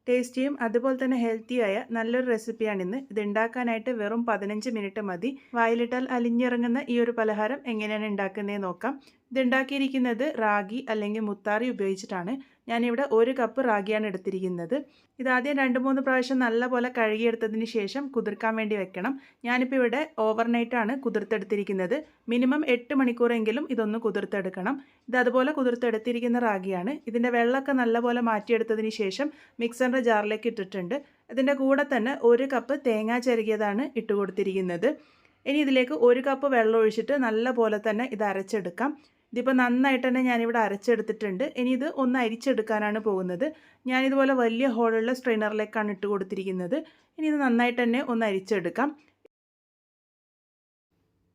ടേസ്റ്റിയും അതുപോലെ തന്നെ ഹെൽത്തിയായ നല്ലൊരു റെസിപ്പിയാണിന്ന്. ഇത് ഉണ്ടാക്കാനായിട്ട് വെറും 15 മിനിറ്റ് മതി. വായിലിട്ടാൽ അലിഞ്ഞിറങ്ങുന്ന ഈ ഒരു പലഹാരം എങ്ങനെയാണ് ഉണ്ടാക്കുന്നതെന്ന് നോക്കാം. ഇത് ഉണ്ടാക്കിയിരിക്കുന്നത് റാഗി അല്ലെങ്കിൽ മുത്താറി ഉപയോഗിച്ചിട്ടാണ്. ഞാനിവിടെ 1 കപ്പ് റാഗിയാണ് എടുത്തിരിക്കുന്നത്. ഇതാദ്യം 2-3 പ്രാവശ്യം നല്ലപോലെ കഴുകിയെടുത്തതിന് ശേഷം കുതിർക്കാൻ വേണ്ടി വെക്കണം. ഞാനിപ്പോൾ ഇവിടെ ഓവർനൈറ്റാണ് കുതിർത്തെടുത്തിരിക്കുന്നത്. മിനിമം 8 മണിക്കൂറെങ്കിലും ഇതൊന്ന് കുതിർത്തെടുക്കണം. ഇത് അതുപോലെ കുതിർത്തെടുത്തിരിക്കുന്ന റാഗിയാണ്. ഇതിൻ്റെ വെള്ളമൊക്കെ നല്ലപോലെ മാറ്റിയെടുത്തതിന് ശേഷം മിക്സറിൻ്റെ ജാറിലേക്ക് ഇട്ടിട്ടുണ്ട്. ഇതിൻ്റെ കൂടെ തന്നെ 1 കപ്പ് തേങ്ങ ചിരകിയതാണ് ഇട്ട് കൊടുത്തിരിക്കുന്നത്. ഇനി ഇതിലേക്ക് 1 കപ്പ് വെള്ളം ഒഴിച്ചിട്ട് നല്ലപോലെ തന്നെ ഇത് അരച്ചെടുക്കാം. ഇതിപ്പോൾ നന്നായിട്ട് തന്നെ ഞാനിവിടെ അരച്ചെടുത്തിട്ടുണ്ട്. ഇനി ഇത് ഒന്ന് അരിച്ചെടുക്കാനാണ് പോകുന്നത്. ഞാനിതുപോലെ വലിയ ഹോളുള്ള സ്ട്രെയിനറിലേക്കാണ് ഇട്ട് കൊടുത്തിരിക്കുന്നത്. ഇനി ഇത് നന്നായിട്ട് തന്നെ ഒന്ന് അരിച്ചെടുക്കാം.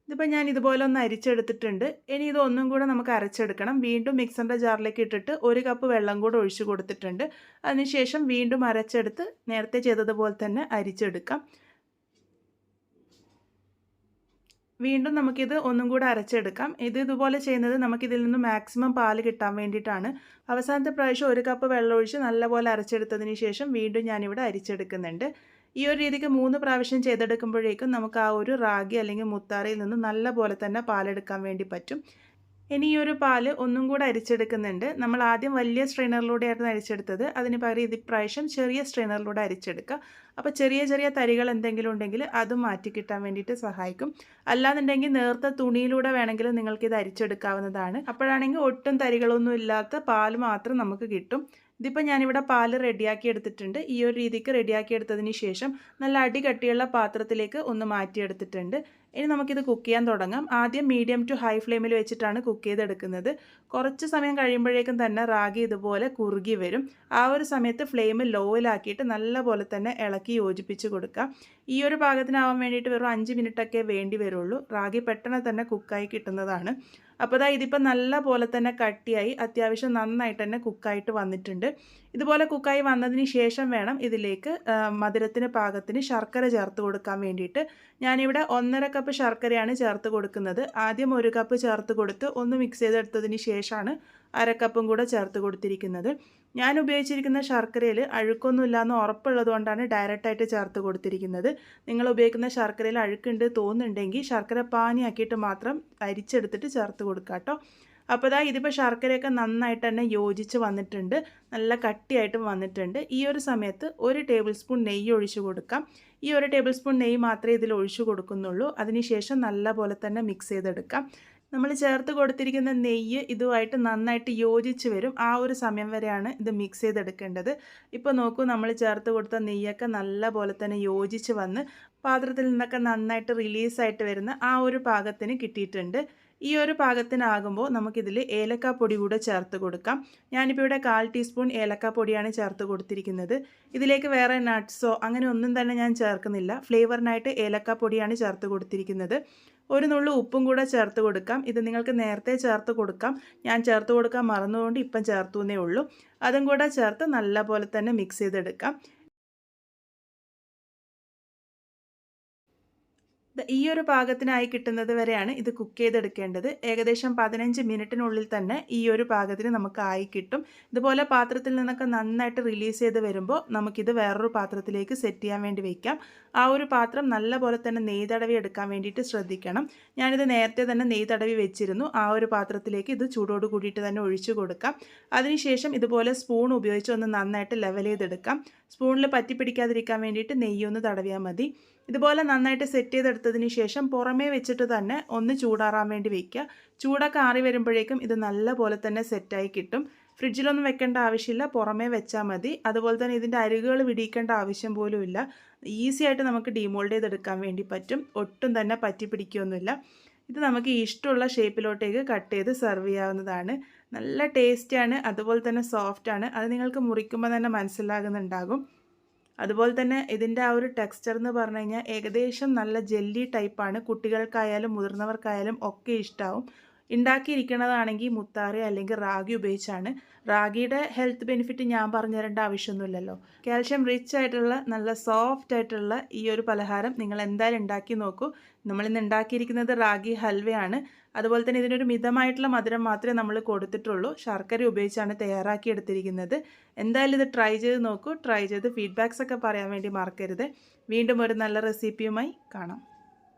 ഇതിപ്പോൾ ഞാൻ ഇതുപോലെ ഒന്ന് അരിച്ചെടുത്തിട്ടുണ്ട്. ഇനി ഇത് ഒന്നും കൂടെ നമുക്ക് അരച്ചെടുക്കണം. വീണ്ടും മിക്സറിൻ്റെ ജാറിലേക്ക് ഇട്ടിട്ട് 1 കപ്പ് വെള്ളം കൂടെ ഒഴിച്ച് കൊടുത്തിട്ടുണ്ട്. അതിനുശേഷം വീണ്ടും അരച്ചെടുത്ത് നേരത്തെ ചെയ്തതുപോലെ തന്നെ അരിച്ചെടുക്കാം. വീണ്ടും നമുക്കിത് ഒന്നും കൂടെ അരച്ചെടുക്കാം. ഇതുപോലെ ചെയ്യുന്നത് നമുക്കിതിൽ നിന്ന് മാക്സിമം പാല് കിട്ടാൻ വേണ്ടിയിട്ടാണ്. അവസാനത്തെ പ്രാവശ്യം 1 കപ്പ് വെള്ളം ഒഴിച്ച് നല്ലപോലെ അരച്ചെടുത്തതിന് ശേഷം വീണ്ടും ഞാനിവിടെ അരിച്ചെടുക്കുന്നുണ്ട്. ഈ ഒരു രീതിക്ക് 3 പ്രാവശ്യം ചെയ്തെടുക്കുമ്പോഴേക്കും നമുക്ക് ആ ഒരു റാഗി അല്ലെങ്കിൽ മുത്താറിയിൽ നിന്ന് നല്ല പോലെ തന്നെ പാലെടുക്കാൻ വേണ്ടി പറ്റും. ഇനി ഈ ഒരു പാല് ഒന്നും കൂടെ അരിച്ചെടുക്കുന്നുണ്ട്. നമ്മൾ ആദ്യം വലിയ സ്ട്രെയിനറിലൂടെയായിരുന്നു അരിച്ചെടുത്തത്. അതിന് പകരം ഇപ്രാവശ്യം ചെറിയ സ്ട്രെയിനറിലൂടെ അരിച്ചെടുക്കുക. അപ്പോൾ ചെറിയ ചെറിയ തരികൾ എന്തെങ്കിലും ഉണ്ടെങ്കിൽ അതും മാറ്റി കിട്ടാൻ വേണ്ടിയിട്ട് സഹായിക്കും. അല്ലാന്നുണ്ടെങ്കിൽ നേർത്ത തുണിയിലൂടെ വേണമെങ്കിൽ നിങ്ങൾക്കിത് അരിച്ചെടുക്കാവുന്നതാണ്. അപ്പോഴാണെങ്കിൽ ഒട്ടും തരികളൊന്നും ഇല്ലാത്ത പാല് മാത്രം നമുക്ക് കിട്ടും. ഇതിപ്പോൾ ഞാനിവിടെ പാല് റെഡിയാക്കി എടുത്തിട്ടുണ്ട്. ഈ ഒരു രീതിക്ക് റെഡിയാക്കി എടുത്തതിന് ശേഷം നല്ല അടികട്ടിയുള്ള പാത്രത്തിലേക്ക് ഒന്ന് മാറ്റിയെടുത്തിട്ടുണ്ട്. ഇനി നമുക്കിത് കുക്ക് ചെയ്യാൻ തുടങ്ങാം. ആദ്യം മീഡിയം ടു ഹൈ ഫ്ലെയിമിൽ വെച്ചിട്ടാണ് കുക്ക് ചെയ്തെടുക്കുന്നത്. കുറച്ച് സമയം കഴിയുമ്പോഴേക്കും തന്നെ റാഗി ഇതുപോലെ കുറുകി വരും. ആ ഒരു സമയത്ത് ഫ്ലെയിം ലോയിലാക്കിയിട്ട് നല്ല പോലെ തന്നെ ഇളക്കി യോജിപ്പിച്ച് കൊടുക്കുക. ഈ ഒരു പാകത്തിനാവാൻ വേണ്ടിയിട്ട് വെറും 5 മിനിറ്റൊക്കെ വേണ്ടി വരുള്ളൂ. റാഗി പെട്ടെന്ന് തന്നെ കുക്കായി കിട്ടുന്നതാണ്. അപ്പോൾ ഇതിപ്പോൾ നല്ല പോലെ തന്നെ കട്ടിയായി അത്യാവശ്യം നന്നായിട്ട് തന്നെ കുക്കായിട്ട് വന്നിട്ടുണ്ട്. ഇതുപോലെ കുക്കായി വന്നതിന് ശേഷം വേണം ഇതിലേക്ക് മധുരത്തിന് പാകത്തിന് ശർക്കര ചേർത്ത് കൊടുക്കാൻ വേണ്ടിയിട്ട്. ഞാനിവിടെ 1.5 കപ്പ് ശർക്കരയാണ് ചേർത്ത് കൊടുക്കുന്നത്. ആദ്യം 1 കപ്പ് ചേർത്ത് കൊടുത്ത് ഒന്ന് മിക്സ് ചെയ്തെടുത്തതിന് ശേഷമാണ് 1/2 കപ്പും കൂടെ ചേർത്ത് കൊടുത്തിരിക്കുന്നത്. ഞാൻ ഉപയോഗിച്ചിരിക്കുന്ന ശർക്കരയിൽ അഴുക്കൊന്നുമില്ലാന്ന് ഉറപ്പുള്ളത് കൊണ്ടാണ് ഡയറക്റ്റായിട്ട് ചേർത്ത് കൊടുത്തിരിക്കുന്നത്. നിങ്ങൾ ഉപയോഗിക്കുന്ന ശർക്കരയിൽ അഴുക്കുണ്ട് തോന്നുന്നുണ്ടെങ്കിൽ ശർക്കര പാനിയാക്കിയിട്ട് മാത്രം അരിച്ചെടുത്തിട്ട് ചേർത്ത് കൊടുക്കുക കേട്ടോ. അപ്പോൾ ഇതിപ്പോൾ ശർക്കരയൊക്കെ നന്നായിട്ട് തന്നെ യോജിച്ച് വന്നിട്ടുണ്ട്. നല്ല കട്ടിയായിട്ടും വന്നിട്ടുണ്ട്. ഈ ഒരു സമയത്ത് 1 ടേബിൾ സ്പൂൺ നെയ്യ് ഒഴിച്ചു കൊടുക്കാം. ഈ 1 ടേബിൾ സ്പൂൺ നെയ്യ് മാത്രമേ ഇതിൽ ഒഴിച്ചു കൊടുക്കുന്നുള്ളൂ. അതിനുശേഷം നല്ല പോലെ തന്നെ മിക്സ് ചെയ്തെടുക്കാം. നമ്മൾ ചേർത്ത് കൊടുത്തിരിക്കുന്ന നെയ്യ് ഇതുമായിട്ട് നന്നായിട്ട് യോജിച്ച് വരും. ആ ഒരു സമയം വരെയാണ് ഇത് മിക്സ് ചെയ്തെടുക്കേണ്ടത്. ഇപ്പോൾ നോക്കൂ, നമ്മൾ ചേർത്ത് കൊടുത്ത നെയ്യൊക്കെ നല്ല പോലെ തന്നെ യോജിച്ച് വന്ന് പാത്രത്തിൽ നിന്നൊക്കെ നന്നായിട്ട് റിലീസായിട്ട് വരുന്ന ആ ഒരു പാകത്തിന് കിട്ടിയിട്ടുണ്ട്. ഈ ഒരു പാകത്തിനാകുമ്പോൾ നമുക്കിതിൽ ഏലക്കാപ്പൊടി കൂടെ ചേർത്ത് കൊടുക്കാം. ഞാനിപ്പോൾ ഇവിടെ 1/4 ടീസ്പൂൺ ഏലക്കാപ്പൊടിയാണ് ചേർത്ത് കൊടുത്തിരിക്കുന്നത്. ഇതിലേക്ക് വേറെ നട്ട്സോ അങ്ങനെ ഒന്നും തന്നെ ഞാൻ ചേർക്കുന്നില്ല. ഫ്ലേവറിനായിട്ട് ഏലക്കാപ്പൊടിയാണ് ചേർത്ത് കൊടുത്തിരിക്കുന്നത്. 1 നുള്ളു ഉപ്പും കൂടെ ചേർത്ത് കൊടുക്കാം. ഇത് നിങ്ങൾക്ക് നേരത്തെ ചേർത്ത് കൊടുക്കാം. ഞാൻ ചേർത്ത് കൊടുക്കാൻ മറന്നുകൊണ്ട് ഇപ്പം ചേർത്തു എന്നേ ഉള്ളൂ. അതും കൂടെ ചേർത്ത് നല്ല പോലെ തന്നെ മിക്സ് ചെയ്തെടുക്കാം. ഈ ഒരു പാകത്തിനായി കിട്ടുന്നത് വരെയാണ് ഇത് കുക്ക് ചെയ്തെടുക്കേണ്ടത്. ഏകദേശം 15 മിനിറ്റിനുള്ളിൽ തന്നെ ഈ ഒരു പാകത്തിന് നമുക്ക് ആയി കിട്ടും. ഇതുപോലെ പാത്രത്തിൽ നിന്നൊക്കെ നന്നായിട്ട് റിലീസ് ചെയ്ത് വരുമ്പോൾ നമുക്കിത് വേറൊരു പാത്രത്തിലേക്ക് സെറ്റ് ചെയ്യാൻ വേണ്ടി വയ്ക്കാം. ആ ഒരു പാത്രം നല്ല പോലെ തന്നെ നെയ്യ് തടവി എടുക്കാൻ വേണ്ടിയിട്ട് ശ്രദ്ധിക്കണം. ഞാനിത് നേരത്തെ തന്നെ നെയ്യ് തടവി വെച്ചിരുന്നു. ആ ഒരു പാത്രത്തിലേക്ക് ഇത് ചൂടോട് കൂടിയിട്ട് തന്നെ ഒഴിച്ചു കൊടുക്കാം. അതിനുശേഷം ഇതുപോലെ സ്പൂൺ ഉപയോഗിച്ച് ഒന്ന് നന്നായിട്ട് ലെവൽ ചെയ്തെടുക്കാം. സ്പൂണിൽ പറ്റിപ്പിടിക്കാതിരിക്കാൻ വേണ്ടിയിട്ട് നെയ്യൊന്ന് തടവിയാൽ മതി. ഇതുപോലെ നന്നായിട്ട് സെറ്റ് ചെയ്തെടുത്തതിന് ശേഷം പുറമേ വെച്ചിട്ട് തന്നെ ഒന്ന് ചൂടാറാൻ വേണ്ടി വയ്ക്കുക. ചൂടൊക്കെ ആറി വരുമ്പോഴേക്കും ഇത് നല്ല പോലെ തന്നെ സെറ്റായി കിട്ടും. ഫ്രിഡ്ജിലൊന്നും വെക്കേണ്ട ആവശ്യമില്ല, പുറമേ വെച്ചാൽ മതി. അതുപോലെ തന്നെ ഇതിൻ്റെ അരികുകൾ വിടിയിക്കേണ്ട ആവശ്യം പോലുമില്ല. ഈസി ആയിട്ട് നമുക്ക് ഡീമോൾഡ് ചെയ്തെടുക്കാൻ വേണ്ടി പറ്റും. ഒട്ടും തന്നെ പറ്റിപ്പിടിക്കുകയൊന്നുമില്ല. ഇത് നമുക്ക് ഇഷ്ടമുള്ള ഷേപ്പിലോട്ടേക്ക് കട്ട് ചെയ്ത് സെർവ് ചെയ്യാവുന്നതാണ്. നല്ല ടേസ്റ്റാണ്, അതുപോലെ തന്നെ സോഫ്റ്റാണ്. അത് നിങ്ങൾക്ക് മുറിക്കുമ്പോൾ തന്നെ മനസ്സിലാകുന്നുണ്ടാകും. അതുപോലെ തന്നെ ഇതിൻ്റെ ആ ഒരു ടെക്സ്ചർ എന്ന് പറഞ്ഞു കഴിഞ്ഞാൽ ഏകദേശം നല്ല ജെല്ലി ടൈപ്പാണ്. കുട്ടികൾക്കായാലും മുതിർന്നവർക്കായാലും ഒക്കെ ഇഷ്ടമാവും. ഉണ്ടാക്കിയിരിക്കുന്നതാണെങ്കിൽ മുത്താറി അല്ലെങ്കിൽ റാഗി ഉപയോഗിച്ചാണ്. റാഗിയുടെ ഹെൽത്ത് ബെനിഫിറ്റ് ഞാൻ പറഞ്ഞു തരേണ്ട ആവശ്യമൊന്നുമില്ലല്ലോ. കാൽഷ്യം റിച്ച് ആയിട്ടുള്ള നല്ല സോഫ്റ്റ് ആയിട്ടുള്ള ഈ ഒരു പലഹാരം നിങ്ങൾ എന്തായാലും ഉണ്ടാക്കി നോക്കൂ. നമ്മളിന്ന് ഉണ്ടാക്കിയിരിക്കുന്നത് റാഗി ഹൽവയാണ്. അതുപോലെ തന്നെ ഇതിനൊരു മിതമായിട്ടുള്ള മധുരം മാത്രമേ നമ്മൾ കൊടുത്തിട്ടുള്ളൂ. ശർക്കര ഉപയോഗിച്ചാണ് തയ്യാറാക്കി എടുത്തിരിക്കുന്നത്. എന്തായാലും ഇത് ട്രൈ ചെയ്ത് നോക്കൂ. ട്രൈ ചെയ്ത് ഫീഡ്ബാക്സ് ഒക്കെ പറയാൻ വേണ്ടി മറക്കരുത്. വീണ്ടും ഒരു നല്ല റെസിപ്പിയുമായി കാണാം.